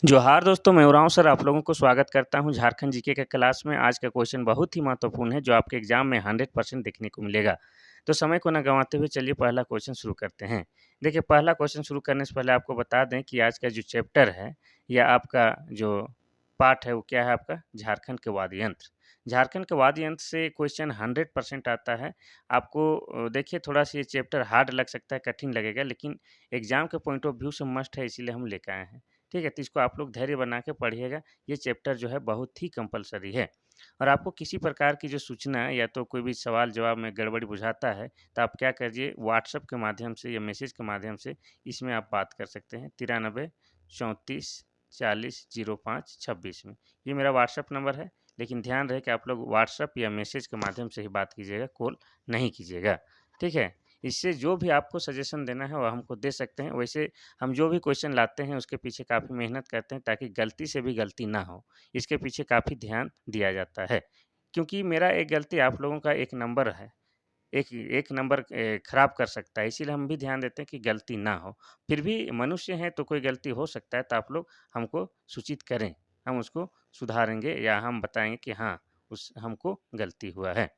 जोहार दोस्तों, मैं उरांव सर आप लोगों को स्वागत करता हूं झारखंड जीके के क्लास में। आज का क्वेश्चन बहुत ही महत्वपूर्ण है जो आपके एग्जाम में 100% देखने को मिलेगा। तो समय को ना गंवाते हुए चलिए पहला क्वेश्चन शुरू करते हैं। देखिए पहला क्वेश्चन शुरू करने से पहले आपको बता दें कि आज का जो चैप्टर है या आपका जो पार्ट है वो क्या है आपका झारखंड के वाद्य यंत्र। झारखंड के वाद्य यंत्र से क्वेश्चन 100% आता है। आपको देखिए थोड़ा सा ये चैप्टर हार्ड लग सकता है, कठिन लगेगा, लेकिन एग्जाम के पॉइंट ऑफ व्यू से मस्ट है, इसीलिए हम लेकर आए हैं। ठीक है, तो इसको आप लोग धैर्य बना के पढ़िएगा। ये चैप्टर जो है बहुत ही कंपलसरी है। और आपको किसी प्रकार की जो सूचना या तो कोई भी सवाल जवाब में गड़बड़ी बुझाता है, तो आप क्या करिए, व्हाट्सएप के माध्यम से या मैसेज के माध्यम से इसमें आप बात कर सकते हैं 93 34 40 05 26 में। ये मेरा व्हाट्सएप नंबर है, लेकिन ध्यान रहे कि आप लोग व्हाट्सएप या मैसेज के माध्यम से ही बात कीजिएगा, कॉल नहीं कीजिएगा। ठीक है, इससे जो भी आपको सजेशन देना है वह हमको दे सकते हैं। वैसे हम जो भी क्वेश्चन लाते हैं उसके पीछे काफ़ी मेहनत करते हैं ताकि गलती से भी गलती ना हो। इसके पीछे काफ़ी ध्यान दिया जाता है। क्योंकि मेरा एक गलती आप लोगों का एक नंबर है, एक एक नंबर खराब कर सकता है, इसीलिए हम भी ध्यान देते हैं कि गलती ना हो। फिर भी मनुष्य हैं तो कोई गलती हो सकता है, तो आप लोग हमको सूचित करें, हम उसको सुधारेंगे या हम बताएँगे कि हाँ, उस हमको गलती हुआ है।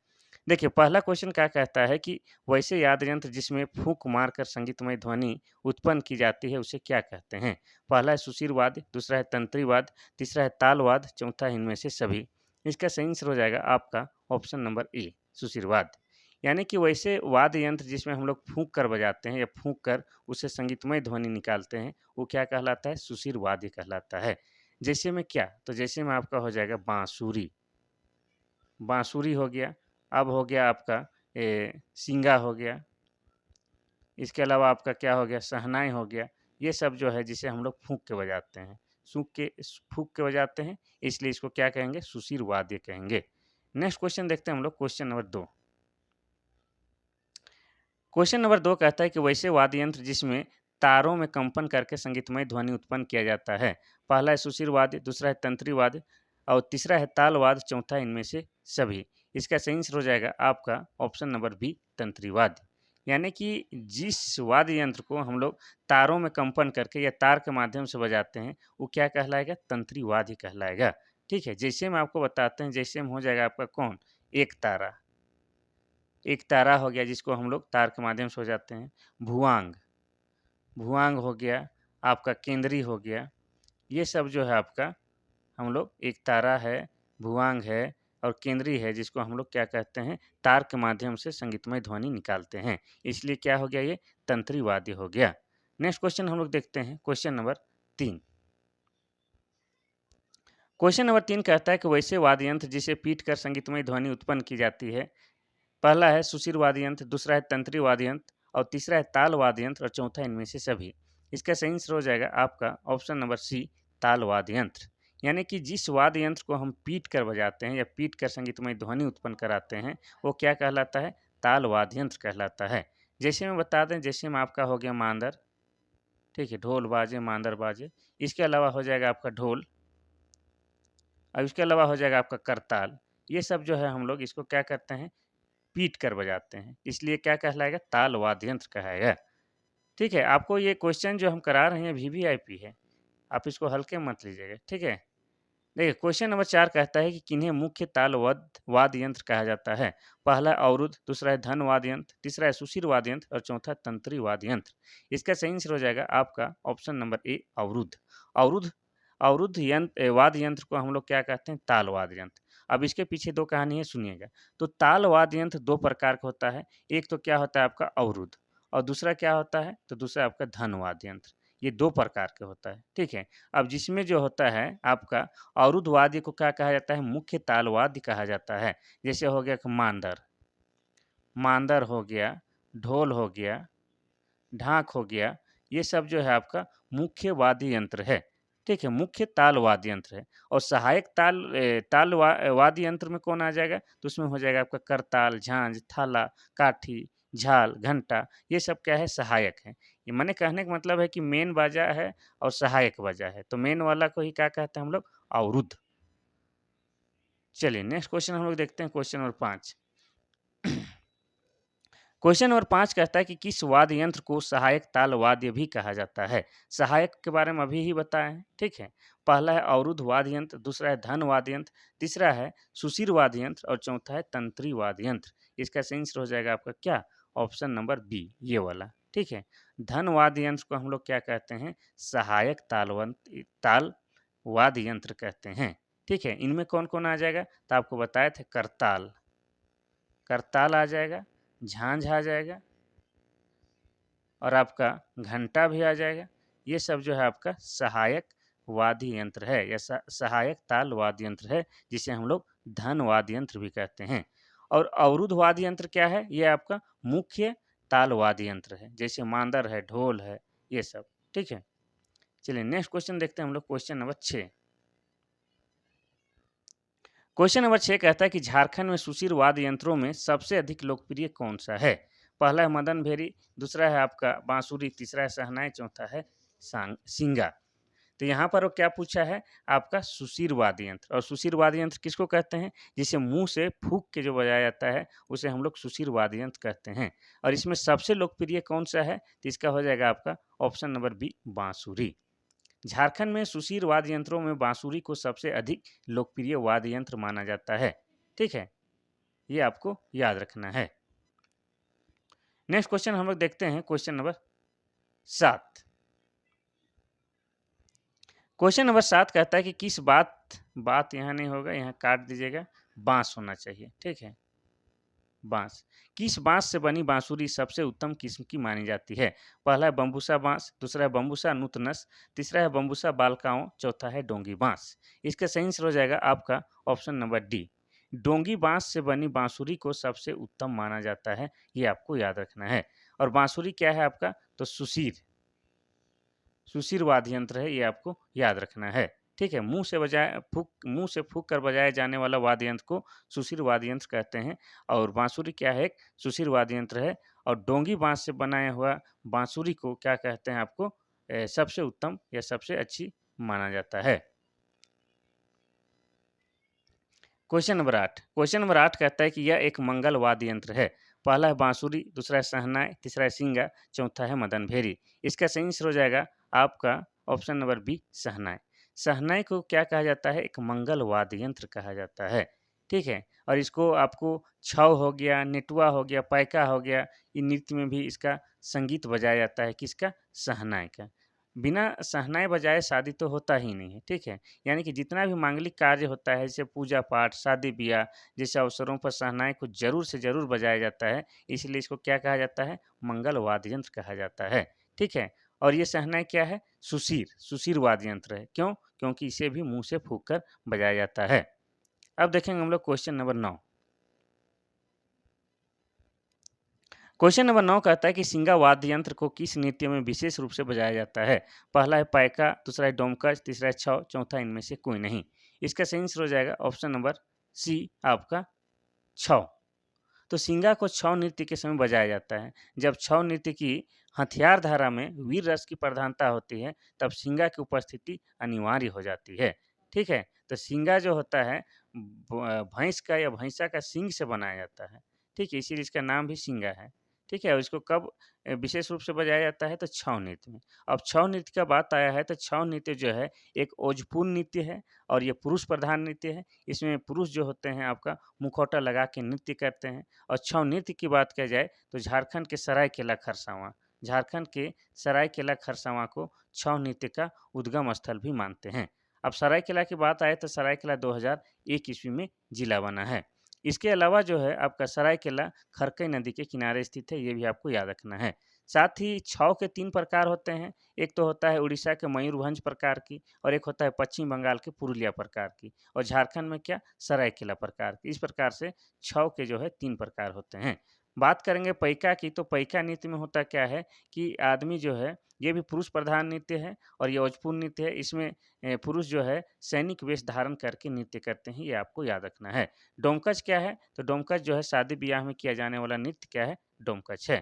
देखिए पहला क्वेश्चन क्या कहता है कि वैसे वाद्य यंत्र जिसमें फूंक मारकर संगीतमय ध्वनि उत्पन्न की जाती है उसे क्या कहते हैं? पहला है सुशीर वाद्य, दूसरा है तंत्री वाद्य, तीसरा है ताल वाद्य, चौथा है इनमें से सभी। इसका सही आंसर हो जाएगा आपका ऑप्शन नंबर ए, सुशीर वाद्य। यानी कि वैसे वाद्य यंत्र जिसमें हम लोग फूंक कर बजाते हैं या फूंक कर उससे संगीतमय ध्वनि निकालते हैं, वो क्या कहलाता है? सुशीर वाद्य कहलाता है। जैसे में क्या? तो जैसे में आपका हो जाएगा बांसुरी। बांसुरी हो गया, अब हो गया आपका सींगा हो गया, इसके अलावा आपका क्या हो गया, शहनाई हो गया। ये सब जो है जिसे हम लोग फूँक के बजाते हैं, फूँक के बजाते हैं, इसलिए इसको क्या कहेंगे? सुशीर वाद्य कहेंगे। नेक्स्ट क्वेश्चन देखते हैं हम लोग, क्वेश्चन नंबर 2। क्वेश्चन नंबर 2 कहता है कि वैसे वाद्य यंत्र जिसमें तारों में कंपन करके संगीतमय ध्वनि उत्पन्न किया जाता है। पहला है सुशीर वाद्य, दूसरा है तंत्री वाद्य और तीसरा है ताल वाद्य, चौथा इनमें से सभी। इसका सही आंसर हो जाएगा आपका ऑप्शन नंबर बी, तंत्री वाद्य। यानी कि जिस वाद्य यंत्र को हम लोग तारों में कंपन करके या तार के माध्यम से बजाते हैं, वो क्या कहलाएगा? तंत्री वाद्य कहलाएगा। ठीक है, जैसे हम आपको बताते हैं, जैसे में हो जाएगा आपका कौन? एक तारा। एक तारा हो गया जिसको हम लोग तार के माध्यम से बजाते हैं। भुआंग, भुआंग हो गया, आपका केंद्री हो गया। ये सब जो है आपका हम लोग, एक तारा है, भुआंग है और केंद्री है जिसको हम लोग क्या कहते हैं? तार के माध्यम से संगीतमय ध्वनि निकालते हैं। इसलिए क्या हो गया? ये तंत्री वाद्य हो गया। नेक्स्ट क्वेश्चन हम लोग देखते हैं, क्वेश्चन नंबर 3। क्वेश्चन नंबर 3 कहता है कि वैसे वाद्य यंत्र जिसे पीट कर संगीतमय ध्वनि उत्पन्न की जाती है। पहला है सुशीर वाद्य यंत्र, दूसरा है तंत्री वाद्य यंत्र और तीसरा है ताल वाद्य यंत्र और चौथा इनमें से सभी। इसका सही आंसर हो जाएगा आपका ऑप्शन नंबर सी, ताल वाद्य यंत्र। यानी कि जिस वाद्य यंत्र को हम पीट कर बजाते हैं या पीट कर संगीतमय ध्वनि उत्पन्न कराते हैं, वो क्या कहलाता है? ताल वाद्य यंत्र कहलाता है। जैसे मैं बता दें, जैसे में आपका हो गया मांदर, ठीक है, ढोल बाजे मांदर बाजे। इसके अलावा हो जाएगा आपका ढोल और इसके अलावा हो जाएगा आपका करताल। ये सब जो है हम लोग इसको क्या करते हैं? पीट कर बजाते हैं, इसलिए क्या कहलाएगा? ताल वाद्य यंत्र कहेगा। ठीक है, आपको ये क्वेश्चन जो हम करा रहे हैं वीवीआईपी है, आप इसको हल्के में मत लीजिएगा, ठीक है? देखिए क्वेश्चन नंबर 4 कहता है कि किन्हें मुख्य तालवद्ध वाद्य यंत्र कहा जाता है? पहला है अवरुद्ध, दूसरा है धन वाद्य यंत्र, तीसरा है सुशीर वाद्य यंत्र और चौथा तंत्री वाद्य यंत्र। इसका सही आंसर हो जाएगा आपका ऑप्शन नंबर ए, अवरुद्ध। अवरुद्ध अवरुद्ध वाद्य यंत्र को हम लोग क्या कहते हैं? ताल वाद्य यंत्र। अब इसके पीछे 2 कहानी है, सुनिएगा। तो ताल वाद्य यंत्र 2 प्रकार का होता है। एक तो क्या होता है आपका अवरुद्ध और दूसरा क्या होता है? तो दूसरा आपका धन वाद्य यंत्र। ये 2 प्रकार के होता है, ठीक है? अब जिसमें जो होता है आपका अवरुद्ध वाद्य को क्या कहा जाता है? मुख्य ताल वाद्य कहा जाता है। जैसे हो गया कि मांदर, मांदर हो गया, ढोल हो गया, ढाक हो गया, ये सब जो है आपका मुख्य वाद्य यंत्र है। ठीक है, मुख्य ताल वाद्य यंत्र है। और सहायक वाद्य यंत्र में कौन आ जाएगा? तो उसमें हो जाएगा आपका करताल, झांझ, थाला, काठी, झाल, घंटा। ये सब क्या है? सहायक है। ये मैंने कहने का मतलब है कि मेन बाजा है और सहायक बाजा है, तो मेन वाला को ही क्या कहते हैं हम लोग? अवरुद्ध। चलिए नेक्स्ट क्वेश्चन हम लोग देखते हैं, क्वेश्चन नंबर 5। क्वेश्चन नंबर 5 कहता है कि किस वाद्य यंत्र को सहायक ताल वाद्य भी कहा जाता है? सहायक के बारे में अभी ही बताया है, ठीक है? पहला है अवरुद्ध वाद्य यंत्र, दूसरा है धन वाद्य यंत्र, तीसरा है सुषिर वाद्य यंत्र और चौथा है तंत्री वाद्य यंत्र। इसका सही आंसर हो जाएगा आपका क्या? ऑप्शन नंबर बी, ये वाला, ठीक है? धन वाद्य यंत्र को हम लोग क्या कहते हैं? सहायक ताल वाद्य यंत्र कहते हैं, ठीक है? इनमें कौन-कौन आ जाएगा? तो आपको बताए थे करताल, करताल आ जाएगा, झांझ आ जाएगा और आपका घंटा भी आ जाएगा। ये सब जो है आपका सहायक वाद्य यंत्र है या सहायक ताल वाद्य यंत्र है, जिसे हम लोग धन वाद्य यंत्र भी कहते हैं। और अवरुद्ध वाद्य यंत्र क्या है? ये आपका मुख्य ताल वाद्य यंत्र है, जैसे मांदर है, ढोल है, ये सब, ठीक है? चलिए नेक्स्ट क्वेश्चन देखते हैं हम लोग, क्वेश्चन नंबर 6। क्वेश्चन नंबर 6 कहता है कि झारखंड में सुशीर वाद्य यंत्रों में सबसे अधिक लोकप्रिय कौन सा है? पहला है मदन भेरी, दूसरा है आपका बांसुरी, तीसरा है शहनाई, चौथा है सिंगा। तो यहाँ पर वो क्या पूछा है? आपका सुशीर वाद्य यंत्र। और सुशीर वाद्य यंत्र किसको कहते हैं? जिसे मुंह से फूंक के जो बजाया जाता है उसे हम लोग सुशीर वाद्य यंत्र कहते हैं। और इसमें सबसे लोकप्रिय कौन सा है? तो इसका हो जाएगा आपका ऑप्शन नंबर बी, बांसुरी। झारखंड में सुशीर वाद्य यंत्रों में बांसुरी को सबसे अधिक लोकप्रिय वाद्य यंत्र माना जाता है, ठीक है? ये आपको याद रखना है। नेक्स्ट क्वेश्चन हम लोग देखते हैं, क्वेश्चन नंबर 7। क्वेश्चन नंबर 7 कहता है कि किस बात यहाँ नहीं होगा, यहाँ काट दीजिएगा, बांस होना चाहिए, ठीक है? बांस। किस बांस से बनी बांसुरी सबसे उत्तम किस्म की मानी जाती है? पहला है बम्बूसा बांस, दूसरा है बम्बूसा नूतनस, तीसरा है बम्बूसा बालकाओं, चौथा है डोंगी बांस। इसका सही आंसर हो जाएगा आपका ऑप्शन नंबर डी। डोंगी बांस से बनी बांसुरी को सबसे उत्तम माना जाता है, ये आपको याद रखना है। और बांसुरी क्या है आपका? तो सुशीर वाद्य यंत्र है, ये आपको याद रखना है, ठीक है? मुंह से फूंक कर बजाए जाने वाला वाद्य यंत्र को सुशीर वाद्य यंत्र कहते हैं। और बांसुरी क्या है? एक सुशीर वाद्य यंत्र है। और डोंगी बांस से बनाया हुआ बांसुरी को क्या कहते हैं आपको? सबसे उत्तम या सबसे अच्छी माना जाता है। क्वेश्चन नंबर 8 कहता है कि यह एक मंगल वाद्य यंत्र है। पहला है बांसुरी, दूसरा है शहनाई, तीसरा है सिंगा, चौथा है मदन भेरी। इसका सही आंसर हो जाएगा आपका ऑप्शन नंबर बी, शहनाई। शहनाई को क्या कहा जाता है? एक मंगल वाद्य यंत्र कहा जाता है, ठीक है? और इसको आपको छौ हो गया, नेटुआ हो गया, पैका हो गया, इन नृत्य में भी इसका संगीत बजाया जाता है, किसका? शहनाई का। बिना शहनाई बजाए शादी तो होता ही नहीं है, ठीक है? यानी कि जितना भी मांगलिक कार्य होता है, जैसे पूजा पाठ, शादी ब्याह जैसे अवसरों पर शहनाई को ज़रूर से ज़रूर बजाया जाता है, इसलिए इसको क्या कहा जाता है? मंगल वाद्य यंत्र कहा जाता है, ठीक है? और ये शहनाई क्या है? सुशीर वाद्य यंत्र है। क्यों? क्योंकि इसे भी मुँह से फूँक कर बजाया जाता है। अब देखेंगे हम लोग क्वेश्चन नंबर 9। क्वेश्चन नंबर 9 कहता है कि सिंगा वाद्य यंत्र को किस नृत्य में विशेष रूप से बजाया जाता है? पहला है पाइका, दूसरा है डोमकच, तीसरा है छौ, चौथा इनमें से कोई नहीं। इसका सही आंसर हो जाएगा ऑप्शन नंबर सी, आपका छौ। तो सिंगा को छौ नृत्य के समय बजाया जाता है। जब छौ नृत्य की हथियार धारा में वीर रस की प्रधानता होती है, तब सिंगा की उपस्थिति अनिवार्य हो जाती है, ठीक है? तो सिंगा जो होता है भैंस का या भैंसा का सींग से बनाया जाता है, ठीक है? इसीलिए इसका नाम भी सिंगा है, ठीक है? और इसको कब विशेष रूप से बजाया जाता है? तो छौ नृत्य में। अब छौ नृत्य का बात आया है तो छौ नृत्य जो है एक ओजपूर्ण नृत्य है और ये पुरुष प्रधान नृत्य है। इसमें पुरुष जो होते हैं आपका मुखौटा लगा के नृत्य करते हैं। और छऊ नृत्य की बात किया जाए तो झारखंड के सरायकेला खरसावां को छऊ नृत्य का उद्गम स्थल भी मानते हैं। अब सरायकेला की बात आए तो सरायकेला 2001 ईस्वी में जिला बना है। इसके अलावा जो है आपका सरायकेला खरकई नदी के किनारे स्थित है, ये भी आपको याद रखना है। साथ ही छऊ के 3 प्रकार होते हैं। एक तो होता है उड़ीसा के मयूरभंज प्रकार की और एक होता है पश्चिम बंगाल के पुरुलिया प्रकार की और झारखंड में क्या? सरायकेला प्रकार की। इस प्रकार से छौ के जो है 3 प्रकार होते हैं। बात करेंगे पैका की, तो पैका नृत्य में होता क्या है कि आदमी जो है ये भी पुरुष प्रधान नृत्य है और ये ओजपूर्ण नृत्य है। इसमें पुरुष जो है सैनिक वेश धारण करके नृत्य करते हैं, ये आपको याद रखना है। डोमकच क्या है? तो डोमकच जो है शादी ब्याह में किया जाने वाला नृत्य क्या है? डोमकच है।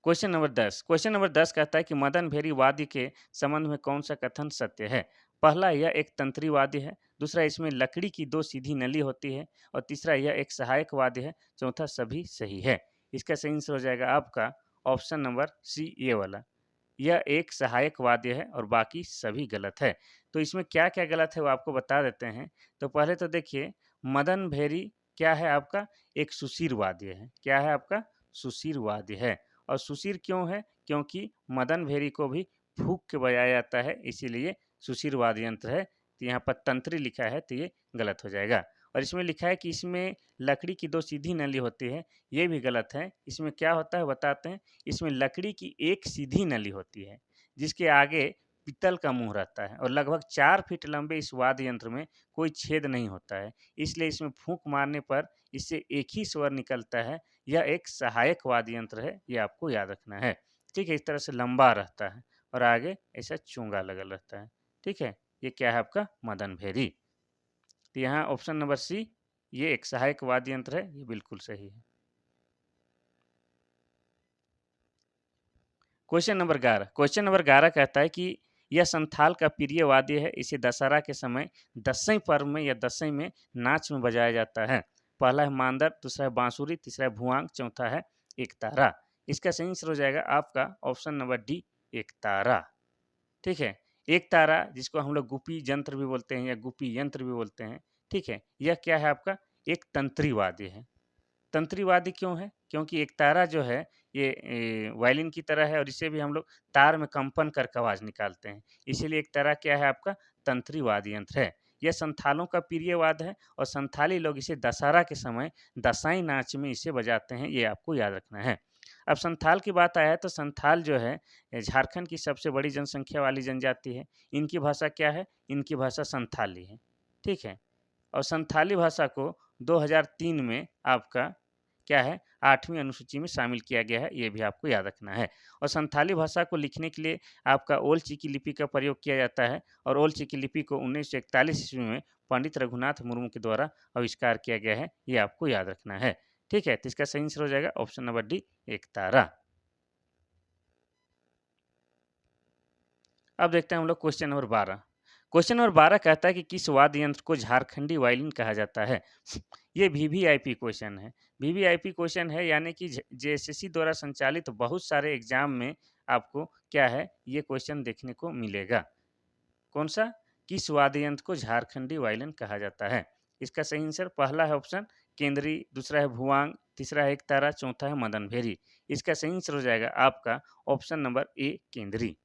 क्वेश्चन नंबर 10 कहता है कि मदन भेरी वाद्य के संबंध में कौन सा कथन सत्य है? पहला यह एक तंत्री वाद्य है, दूसरा इसमें लकड़ी की 2 सीधी नली होती है और तीसरा यह एक सहायक वाद्य है, चौथा सभी सही है। इसका सही आंसर हो जाएगा आपका ऑप्शन नंबर सी ये वाला। यह एक सहायक वाद्य है और बाकी सभी गलत है। तो इसमें क्या-क्या गलत है वो आपको बता देते हैं। तो पहले तो देखिए मदन भेरी क्या है आपका? एक सुशीर वाद्य है। क्या है आपका? सुशीर वाद्य है। और सुशीर क्यों है? क्योंकि मदन भेरी को भी फूँक के बजाया जाता है, इसीलिए सुशीर वाद्य यंत्र है। तो यहाँ पर तंत्री लिखा है तो ये गलत हो जाएगा। और इसमें लिखा है कि इसमें लकड़ी की 2 सीधी नली होती है, ये भी गलत है। इसमें क्या होता है बताते हैं। इसमें लकड़ी की एक सीधी नली होती है, जिसके आगे पीतल का मुंह रहता है और लगभग 4 फीट लंबे इस वाद्य यंत्र में कोई छेद नहीं होता है। इसलिए इसमें फूंक मारने पर इससे एक ही स्वर निकलता है। यह एक सहायक वाद्य यंत्र है, ये आपको याद रखना है। ठीक है, इस तरह से लंबा रहता है और आगे ऐसा चोंगा लगल रहता है। ठीक है, ये क्या है आपका? मदन भेरी। तो यहाँ ऑप्शन नंबर सी ये एक सहायक वाद्य यंत्र है, ये बिल्कुल सही है। क्वेश्चन नंबर 11 कहता है कि यह संथाल का प्रिय वाद्य है। इसे दशहरा के समय दसईं पर्व में या दसईं में नाच में बजाया जाता है। पहला है मांदर, दूसरा है बांसुरी, तीसरा है भुआंग, चौथा है एकतारा। इसका सही आंसर हो जाएगा आपका ऑप्शन नंबर डी एकतारा। ठीक है, एकतारा जिसको हम लोग गुपी यंत्र भी बोलते हैं या गुपी यंत्र भी बोलते हैं। ठीक है, यह क्या है आपका? एक तंत्री वाद्य है। तंत्रीवादी क्यों है? क्योंकि एक तारा जो है ये वायलिन की तरह है और इसे भी हम लोग तार में कंपन करके आवाज़ निकालते हैं। इसीलिए एक तारा क्या है आपका? तंत्री वाद्य यंत्र है। यह संथालों का प्रिय वाद्य है और संथाली लोग इसे दशहरा के समय दसाई नाच में इसे बजाते हैं, ये आपको याद रखना है। अब संथाल की बात आया है तो संथाल जो है झारखंड की सबसे बड़ी जनसंख्या वाली जनजाति है। इनकी भाषा क्या है? इनकी भाषा संथाली है। ठीक है? और संथाली भाषा को 2003 में आपका क्या है? 8वीं अनुसूची में शामिल किया गया है, ये भी आपको याद रखना है। और संथाली भाषा को लिखने के लिए आपका ओल चिकी लिपि का प्रयोग किया जाता है और ओल चिकी लिपि को 1941 ईस्वी में पंडित रघुनाथ मुर्मू के द्वारा आविष्कार किया गया है, ये आपको याद रखना है। ठीक है? तो इसका सही आंसर हो जाएगा ऑप्शन नंबर डी एकतारा। अब देखते हैं हम लोग क्वेश्चन नंबर 12। क्वेश्चन नंबर 12 कहता है कि किस वाद्य यंत्र को झारखंडी वायलिन कहा जाता है? ये वीवीआईपी क्वेश्चन है। वीवीआईपी क्वेश्चन है यानी कि जेएसएससी द्वारा संचालित बहुत सारे एग्जाम में आपको क्या है ये क्वेश्चन देखने को मिलेगा। कौन सा? किस वाद्य यंत्र को झारखंडी वायलिन कहा जाता है? इसका सही आंसर पहला है ऑप्शन केंद्री, दूसरा है भुआंग, तीसरा है एकतारा, चौथा है मदन भेरी। इसका सही आंसर हो जाएगा आपका ऑप्शन नंबर ए केंद्री।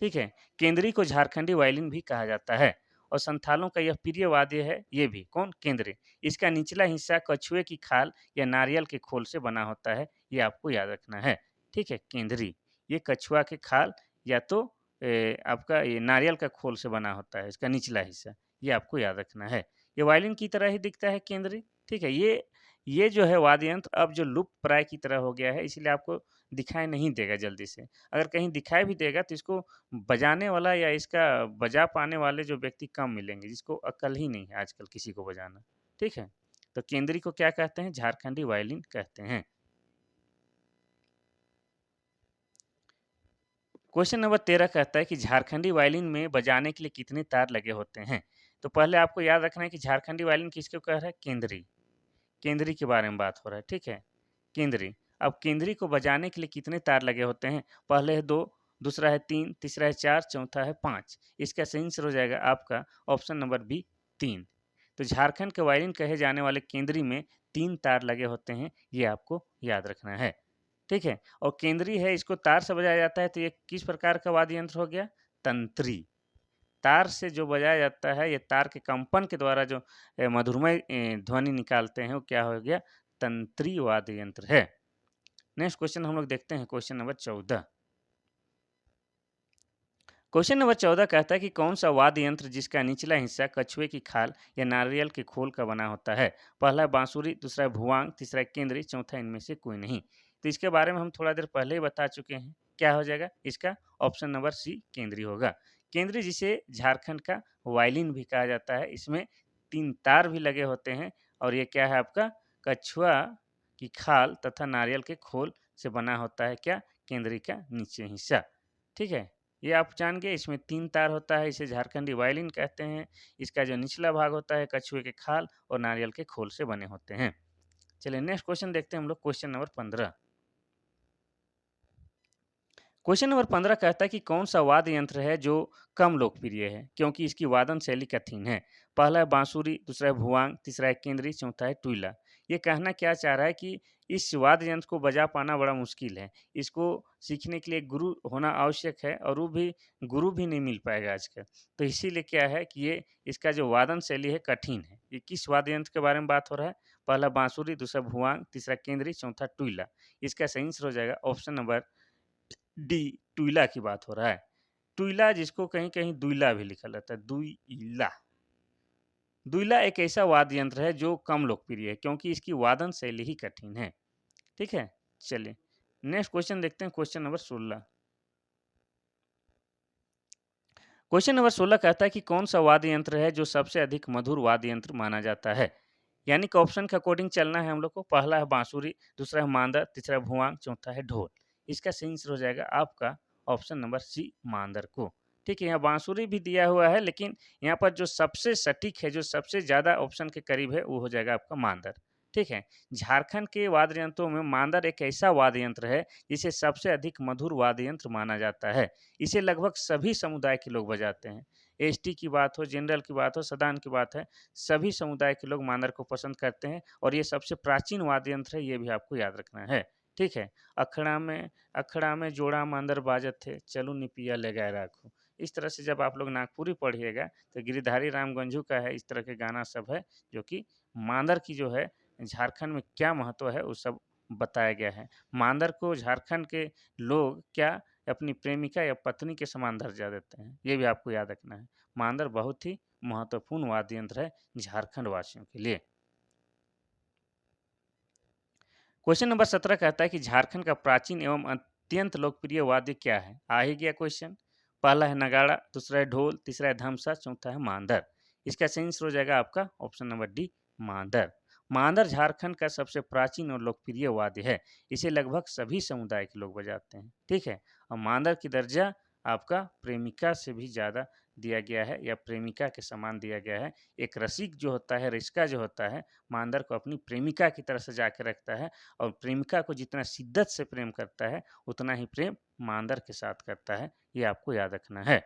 ठीक है, केंद्री को झारखंडी वायलिन भी कहा जाता है और संथालों का यह प्रिय वाद्य है। ये भी कौन? केंद्री। इसका निचला हिस्सा कछुए की खाल या नारियल के खोल से बना होता है, ये आपको याद रखना है। ठीक है, केंद्री ये कछुआ के खाल या तो आपका ये नारियल का खोल से बना होता है, इसका निचला हिस्सा, ये आपको याद रखना है। ये वायलिन की तरह ही दिखता है केंद्री। ठीक है, ये जो है वाद्य यंत्र अब जो लुप्त प्राय की तरह हो गया है, इसलिए आपको दिखाई नहीं देगा जल्दी से। अगर कहीं दिखाई भी देगा तो इसको बजाने वाला या इसका बजा पाने वाले जो व्यक्ति कम मिलेंगे, जिसको अक्ल ही नहीं है आजकल किसी को बजाना। ठीक है? तो केंद्री को क्या कहते हैं? झारखंडी वायलिन कहते हैं। क्वेश्चन नंबर 13 कहता है कि झारखंडी वायलिन में बजाने के लिए कितने तार लगे होते हैं? तो पहले आपको याद रखना है कि झारखंडी वायलिन किसको कह रहा है? केंद्री। केंद्री के बारे में बात हो रहा है। ठीक है? केंद्री। अब केंद्री को बजाने के लिए कितने तार लगे होते हैं? पहले है 2, दूसरा है 3, तीसरा है 4, चौथा है 5। इसका सही आंसर हो जाएगा आपका ऑप्शन नंबर बी 3। तो झारखंड के वायलिन कहे जाने वाले केंद्री में 3 तार लगे होते हैं, ये आपको याद रखना है। ठीक है? और केंद्री है इसको तार से बजाया जाता है तो ये किस प्रकार का वाद्य यंत्र हो गया? तंत्री। तार से जो बजाया जाता है, ये तार के कंपन के द्वारा जो मधुरमय ध्वनि निकालते हैं, वो क्या हो गया? तंत्री वाद्य यंत्र है। नेक्स्ट क्वेश्चन हम लोग देखते हैं क्वेश्चन नंबर 14। क्वेश्चन नंबर 14 कहता है कि कौन सा वाद्य यंत्र जिसका निचला हिस्सा कछुए की खाल या नारियल के खोल का बना होता है? पहला है बांसुरी, दूसरा है भुआंग, तीसरा है केंद्री, चौथा इनमें से कोई नहीं। तो इसके बारे में हम थोड़ा देर पहले ही बता चुके हैं। क्या हो जाएगा इसका? ऑप्शन नंबर सी केंद्री होगा। केंद्री जिसे झारखंड का वायलिन भी कहा जाता है, इसमें 3 तार भी लगे होते हैं और ये क्या है आपका? कछुआ की खाल तथा नारियल के खोल से बना होता है क्या? केंद्री का नीचे हिस्सा। ठीक है? ये आप जान गए, इसमें 3 तार होता है, इसे झारखंडी वायलिन कहते हैं। इसका जो निचला भाग होता है कछुए के खाल और नारियल के खोल से बने होते हैं। चलिए नेक्स्ट क्वेश्चन देखते हैं हम लोग, क्वेश्चन नंबर 15। क्वेश्चन नंबर 15 कहता है कि कौन सा वाद्य यंत्र है जो कम लोकप्रिय है क्योंकि इसकी वादन शैली कठिन है। पहला है बांसुरी, दूसरा है भुआंग, तीसरा है केंद्री, चौथा है टुईला। ये कहना क्या चाह रहा है कि इस वाद्य यंत्र को बजा पाना बड़ा मुश्किल है। इसको सीखने के लिए गुरु होना आवश्यक है और वो भी गुरु भी नहीं मिल पाएगा आजकल। तो इसीलिए क्या है कि ये इसका जो वादन शैली है कठिन है। ये किस वाद्य यंत्र के बारे में बात हो रहा है? पहला बांसुरी, दूसरा भुआंग, तीसरा केंद्री, चौथा टुईला। इसका सही आंसर हो जाएगा ऑप्शन नंबर डी, टुईला की बात हो रहा है। टुईला जिसको कहीं-कहीं दुईला भी लिखा रहता है, दुईला। दुईला एक ऐसा वाद्य यंत्र है जो कम लोकप्रिय है क्योंकि इसकी वादन शैली ही कठिन है। ठीक है? चलिए, नेक्स्ट क्वेश्चन देखते हैं, क्वेश्चन नंबर 16। क्वेश्चन नंबर 16 कहता है कि कौन सा वाद्य यंत्र है जो सबसे अधिक मधुर वाद्य यंत्र माना जाता है? यानी कि ऑप्शन के अकॉर्डिंग चलना है हम लोग को। पहला है बांसुरी, दूसरा है मांदर, तीसरा है भुआंग, चौथा है ढोल। इसका सही आंसर हो जाएगा आपका ऑप्शन नंबर सी, मांदर को। ठीक है, यहाँ बांसुरी भी दिया हुआ है लेकिन यहाँ पर जो सबसे सटीक है, जो सबसे ज़्यादा ऑप्शन के करीब है, वो हो जाएगा आपका मांदर। ठीक है, झारखंड के वाद्य यंत्रों में मांदर एक ऐसा वाद्य यंत्र है जिसे सबसे अधिक मधुर वाद्य यंत्र माना जाता है। इसे लगभग सभी समुदाय के लोग बजाते हैं। एसटी की बात हो, जनरल की बात हो, सदान की बात है, सभी समुदाय के लोग मांदर को पसंद करते हैं और ये सबसे प्राचीन वाद्य यंत्र है, ये भी आपको याद रखना है। ठीक है, अखड़ा में जोड़ा मांदर बाजत थे, चलू निपिया ले गए राखू। इस तरह से जब आप लोग नागपुरी पढ़िएगा तो गिरिधारी राम गंझू का है, इस तरह के गाना सब है जो कि मांदर की जो है झारखंड में क्या महत्व है वो सब बताया गया है। मांदर को झारखंड के लोग क्या अपनी प्रेमिका या पत्नी के समान दर्जा देते हैं, ये भी आपको याद रखना है। मांदर बहुत ही महत्वपूर्ण वाद्य यंत्र है झारखंड वासियों के लिए। क्वेश्चन नंबर 17 कहता है कि झारखंड का प्राचीन एवं अत्यंत लोकप्रिय वाद्य क्या है? आ ही गया क्वेश्चन। पहला है नगाड़ा, दूसरा है ढोल, तीसरा है धमसा, चौथा है मांदर। इसका सही आंसर हो जाएगा आपका ऑप्शन नंबर डी, मांदर। मांदर झारखंड का सबसे प्राचीन और लोकप्रिय वाद्य है। इसे लगभग सभी समुदाय के लोग बजाते हैं। ठीक है, और मांदर की दर्जा आपका प्रेमिका से भी ज़्यादा दिया गया है या प्रेमिका के समान दिया गया है। एक रसिक जो होता है, रिश्का जो होता है, मांदर को अपनी प्रेमिका की तरह सजा के रखता है और प्रेमिका को जितना शिद्दत से प्रेम करता है उतना ही प्रेम मांदर के साथ करता है। ये आपको याद रखना है।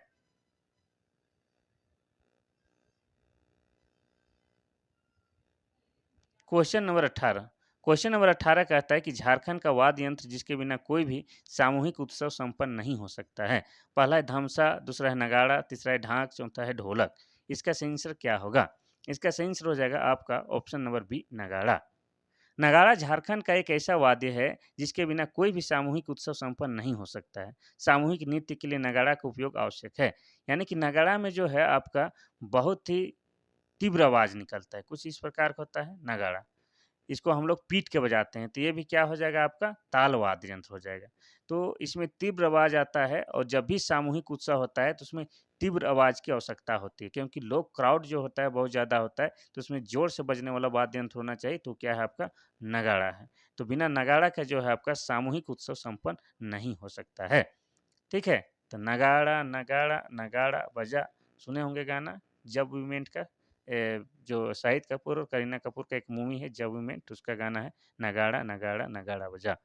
Question number 18। क्वेश्चन नंबर 18 कहता है कि झारखंड का वाद्य यंत्र जिसके बिना कोई भी सामूहिक उत्सव संपन्न नहीं हो सकता है। पहला है धमसा, दूसरा है नगाड़ा, तीसरा है ढाक, चौथा है ढोलक। इसका सही आंसर क्या होगा? इसका सही आंसर हो जाएगा आपका ऑप्शन नंबर बी, नगाड़ा। नगाड़ा झारखंड का एक ऐसा वाद्य है जिसके बिना कोई भी सामूहिक उत्सव संपन्न नहीं हो सकता है। सामूहिक नृत्य के लिए नगाड़ा का उपयोग आवश्यक है। यानी कि नगाड़ा में जो है आपका बहुत ही तीव्र आवाज निकलता है, कुछ इस प्रकार का होता है नगाड़ा। इसको हम लोग पीट के बजाते हैं, तो ये भी क्या हो जाएगा आपका ताल वाद्य यंत्र हो जाएगा। तो इसमें तीव्र आवाज़ आता है और जब भी सामूहिक उत्सव होता है तो उसमें तीव्र आवाज़ की आवश्यकता होती है क्योंकि लोग क्राउड जो होता है बहुत ज़्यादा होता है, तो उसमें ज़ोर से बजने वाला वाद्य यंत्र होना चाहिए, तो क्या है आपका नगाड़ा है। तो बिना नगाड़ा का जो है आपका सामूहिक उत्सव संपन्न नहीं हो सकता है। ठीक है? तो नगाड़ा, नगाड़ा, नगाड़ा बजा, सुने होंगे गाना जब वी मेट का। जो शाहिद कपूर और करीना कपूर का एक मूवी है जब वी मेट, उसका गाना है नगाड़ा, नगाड़ा, नगाड़ा बजा।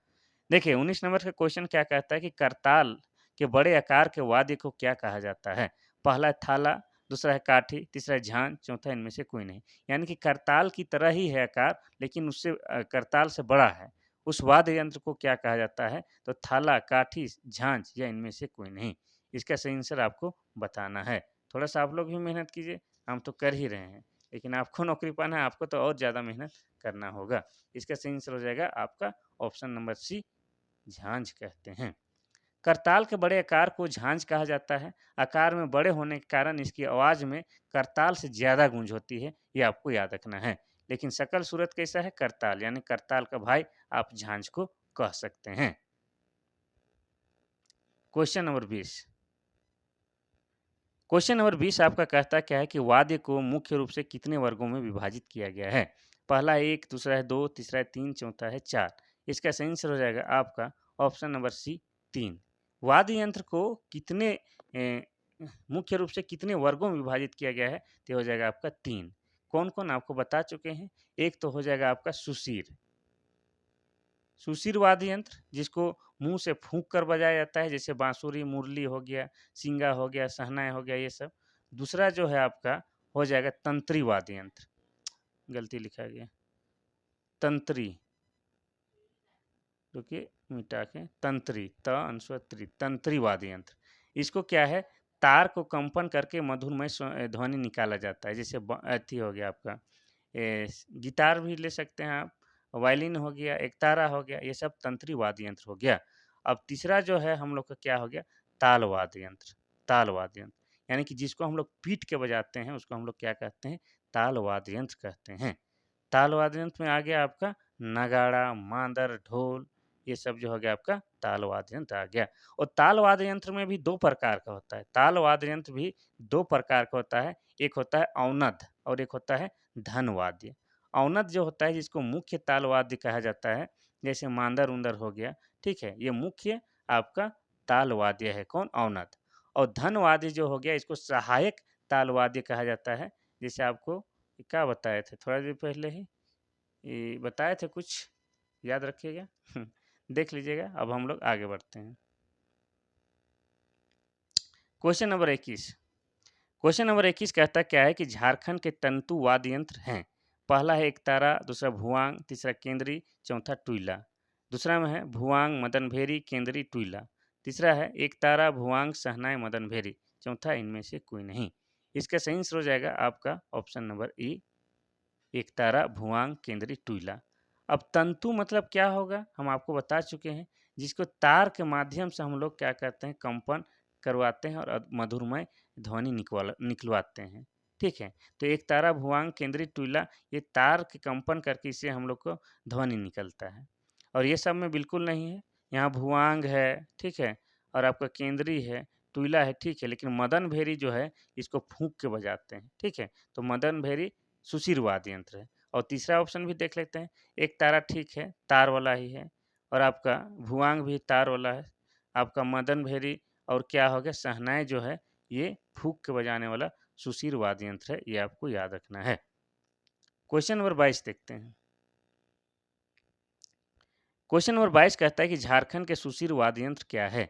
देखिए 19 नंबर का क्वेश्चन क्या कहता है कि करताल के बड़े आकार के वाद्य को क्या कहा जाता है? पहला है थाला, दूसरा है काठी, तीसरा है झांझ, चौथा इनमें से कोई नहीं। यानी कि करताल की तरह ही है आकार लेकिन उससे करताल से बड़ा है। उस वाद्य यंत्र को क्या कहा जाता है? तो थाला, काठी, झांझ या इनमें से कोई नहीं। इसका सही आंसर आपको बताना है। थोड़ा-सा आप लोग भी मेहनत कीजिए, हम तो कर ही रहे हैं। लेकिन आपको नौकरी पाना है, आपको तो और ज़्यादा मेहनत करना होगा। इसका सही आंसर हो जाएगा आपका ऑप्शन नंबर सी, झांझ कहते हैं। करताल के बड़े आकार को झांझ कहा जाता है। आकार में बड़े होने के कारण इसकी आवाज़ में करताल से ज़्यादा गूंज होती है, ये आपको याद रखना है। लेकिन शकल सूरत कैसा है? करताल, यानी करताल का भाई आप झांझ को कह सकते हैं। Question number 20। क्वेश्चन नंबर 20 आपका कहता क्या है कि वाद्य को मुख्य रूप से कितने वर्गों में विभाजित किया गया है? पहला है 1, दूसरा है 2, तीसरा है 3, चौथा है 4। इसका सही आंसर हो जाएगा आपका ऑप्शन नंबर सी, 3। वाद्य यंत्र को कितने मुख्य रूप से कितने वर्गों में विभाजित किया गया है, तो हो जाएगा आपका 3। कौन-कौन आपको बता चुके हैं। एक तो हो जाएगा आपका सुशीर। सुशीर वाद्य यंत्र जिसको मुँह से फूँक कर बजाया जाता है, जैसे बाँसुरी, मुरली हो गया, सिंगा हो गया, शहनाई हो गया, ये सब। दूसरा जो है आपका हो जाएगा तंत्री वाद्य यंत्र, गलती लिखा गया, तंत्री, रुकिए मिटा के, तंत्री, त अनुस्वर त्री, तंत्री वाद्य यंत्र। इसको क्या है, तार को कंपन करके मधुरमय ध्वनि निकाला जाता है। जैसे अथी हो गया आपका गिटार भी ले सकते हैं आप, वायलिन हो गया, एकतारा हो गया, ये सब तंत्री वाद्य यंत्र हो गया। अब तीसरा जो है हम लोग का क्या हो गया, ताल वाद्य यंत्र। ताल वाद्य यंत्र यानी कि जिसको हम लोग पीट के बजाते हैं उसको हम लोग क्या कहते हैं, ताल वाद्य यंत्र कहते हैं। ताल वाद्य यंत्र में आ गया आपका नगाड़ा, मांदर, ढोल, ये सब जो हो गया आपका ताल वाद्य यंत्र आ गया। और ताल वाद्य यंत्र में भी 2 प्रकार का होता है। ताल वाद्य यंत्र भी 2 प्रकार का होता है। एक होता है औनद और एक होता है धन वाद्य। औनद जो होता है जिसको मुख्य ताल वाद्य कहा जाता है, जैसे मांदर-उंदर हो गया, ठीक है? ये मुख्य आपका ताल वाद्य है कौन? औनद। और धन वाद्य जो हो गया इसको सहायक ताल वाद्य कहा जाता है। जैसे आपको क्या बताए थे थोड़ा देर पहले ही, ये बताए थे कुछ, याद रखिएगा। देख लीजिएगा। अब हम लोग आगे बढ़ते हैं। Question number 21। क्वेश्चन नंबर 21 कहता क्या है कि झारखंड के तंतु वाद्य यंत्र हैं। पहला है एकतारा, दूसरा भुआंग, तीसरा केंद्री, चौथा टुईला। दूसरा में है भुआंग, मदनभेरी, केंद्री, टुईला। तीसरा है एकतारा, भुआंग, शहनाई, मदनभेरी। चौथा इनमें से कोई नहीं। इसका सही आंसर हो जाएगा आपका ऑप्शन नंबर ए, एकतारा, भुआंग, केंद्री, टुईला। अब तंतु मतलब क्या होगा हम आपको बता चुके हैं, जिसको तार के माध्यम से हम लोग क्या करते हैं, कंपन करवाते हैं और मधुरमय ध्वनि निकलवाते हैं। ठीक है, तो एक तारा, भुआंग, केंद्री, टुईला, ये तार के कंपन करके इससे हम लोग को ध्वनि निकलता है। और ये सब में बिल्कुल नहीं है। यहाँ भुआंग है, ठीक है, और आपका केंद्री है, टुईला है, ठीक है, लेकिन मदन भेरी जो है इसको फूंक के बजाते हैं। ठीक है, तो मदन भेरी सुशीर वाद्य यंत्र है। और तीसरा ऑप्शन भी देख लेते हैं, एक तारा, ठीक है, तार वाला ही है, और आपका भुआंग भी तार वाला है। आपका मदन भेरी और क्या हो गया, शहनाई जो है ये फूंक के बजाने वाला सुशीर वाद्य यंत्र है, ये आपको याद रखना है। क्वेश्चन नंबर 22 देखते हैं। क्वेश्चन नंबर 22 कहता है कि झारखंड के सुशीर वाद्य यंत्र क्या है।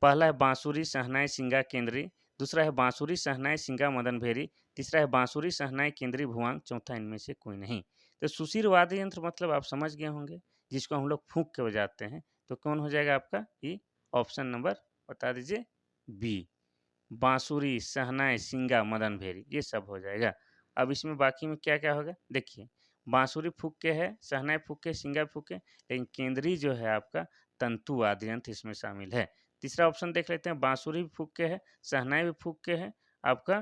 पहला है बांसुरी, शहनाई, सिंगा, केंद्री। दूसरा है बांसुरी, शहनाई, सिंगा, मदन भेरी। तीसरा है बांसुरी, शहनाई, केंद्री, भुआंग। चौथा इनमें से कोई नहीं। तो सुशीर वाद्य यंत्र मतलब आप समझ गए होंगे, जिसको हम लोग फूंक के बजाते हैं। तो कौन हो जाएगा आपका ये ऑप्शन नंबर, बता दीजिए, बी, बांसुरी, शहनाई, सिंगा, मदन भेरी, ये सब हो जाएगा। अब इसमें बाकी में क्या क्या होगा देखिए, बांसुरी फूक के है, शहनाई फूक के, सिंगा फूक के, लेकिन केंद्री जो है आपका तंतु वाद्य यंत्र इसमें शामिल है। तीसरा ऑप्शन देख लेते हैं, बांसुरी भी फूक के है, शहनाई भी फूक के है, आपका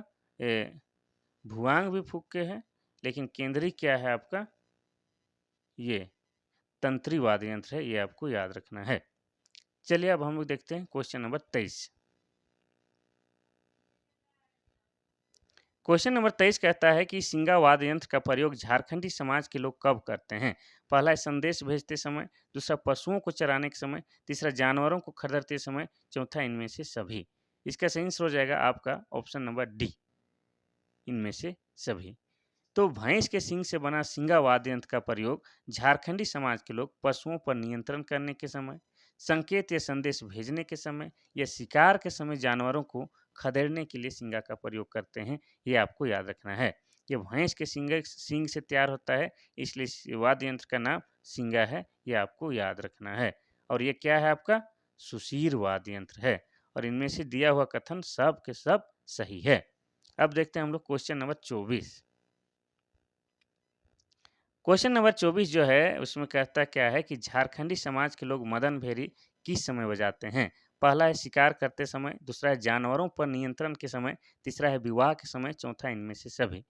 भुआंग भी फूक के है, लेकिन केंद्री क्या है आपका, ये तंत्री वाद्य यंत्र है, ये आपको याद रखना है। चलिए अब हम लोग देखते हैं क्वेश्चन नंबर 23। क्वेश्चन नंबर 23 कहता है कि सिंगा वाद्य यंत्र का प्रयोग झारखंडी समाज के लोग कब करते हैं। पहला है संदेश भेजते समय, दूसरा पशुओं को चराने के समय, तीसरा जानवरों को खदेड़ते समय, चौथा इनमें से सभी। इसका सही आंसर हो जाएगा आपका ऑप्शन नंबर डी, इनमें से सभी। तो भैंस के सींग से बना सिंगा वाद्य यंत्र का प्रयोग झारखंडी समाज के लोग पशुओं पर नियंत्रण करने के समय, संकेत या संदेश भेजने के समय या शिकार के समय जानवरों को खदेड़ने के लिए सिंगा का प्रयोग करते हैं। ये आपको याद रखना है। ये भैंस के सींग से तैयार होता है, इसलिए इस वाद्य यंत्र का नाम सिंगा है। ये आपको याद रखना है। और ये क्या है आपका, सुशीर वाद्य यंत्र है। और इनमें से दिया हुआ कथन सब के सब सही है। अब देखते हैं हम लोग क्वेश्चन नंबर 24। क्वेश्चन नंबर 24 जो है उसमें कहता क्या है कि झारखंडी समाज के लोग मदन भेरी किस समय बजाते हैं। पहला है शिकार करते समय, दूसरा है जानवरों पर नियंत्रण के समय, तीसरा है विवाह के समय, चौथा इनमें से सभी।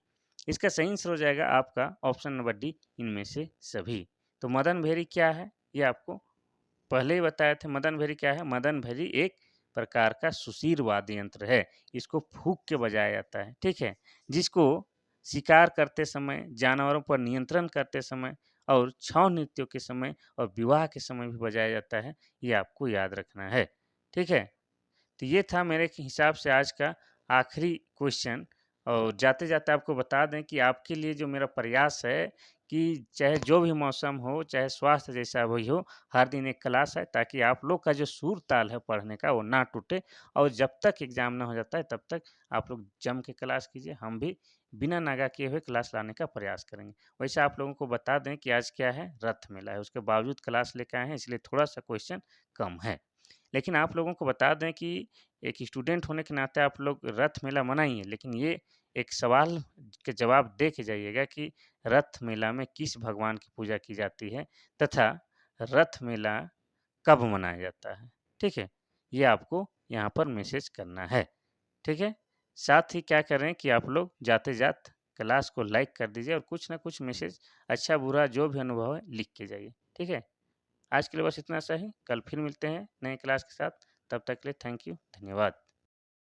इसका सही आंसर हो जाएगा आपका ऑप्शन नंबर डी, इनमें से सभी। तो मदन भेरी क्या है ये आपको पहले ही बताया थे। मदन भेरी क्या है, मदन भेरी एक प्रकार का सुशीर वाद्य यंत्र है। इसको फूंक के बजाया जाता है, ठीक है, जिसको शिकार करते समय, जानवरों पर नियंत्रण करते समय और छौ नृत्यों के समय और विवाह के समय भी बजाया जाता है। ये आपको याद रखना है, ठीक है। तो ये था मेरे हिसाब से आज का आखिरी क्वेश्चन। और जाते-जाते आपको बता दें कि आपके लिए जो मेरा प्रयास है कि चाहे जो भी मौसम हो, चाहे स्वास्थ्य जैसा भी हो, हर दिन एक क्लास है ताकि आप लोग का जो सुर-ताल है पढ़ने का वो ना टूटे। और जब तक एग्ज़ाम ना हो जाता है तब तक आप लोग जम के क्लास कीजिए, हम भी बिना नागा किए हुए क्लास लाने का प्रयास करेंगे। वैसे आप लोगों को बता दें कि आज क्या है, रथ मेला है, उसके बावजूद क्लास लेके आए हैं इसलिए थोड़ा-सा क्वेश्चन कम है। लेकिन आप लोगों को बता दें कि एक स्टूडेंट होने के नाते आप लोग रथ मेला मनाइए, लेकिन ये एक सवाल के जवाब दे के जाइएगा कि रथ मेला में किस भगवान की पूजा की जाती है तथा रथ मेला कब मनाया जाता है, ठीक है? ये आपको यहाँ पर मैसेज करना है, ठीक है? साथ ही क्या करें कि आप लोग जाते-जात क्लास को लाइक कर दीजिए और कुछ ना कुछ मैसेज अच्छा-बुरा जो भी अनुभव है लिख के जाइए, ठीक है? आज के लिए बस इतना सा ही, कल फिर मिलते हैं नए क्लास के साथ, तब तक के लिए थैंक यू, धन्यवाद।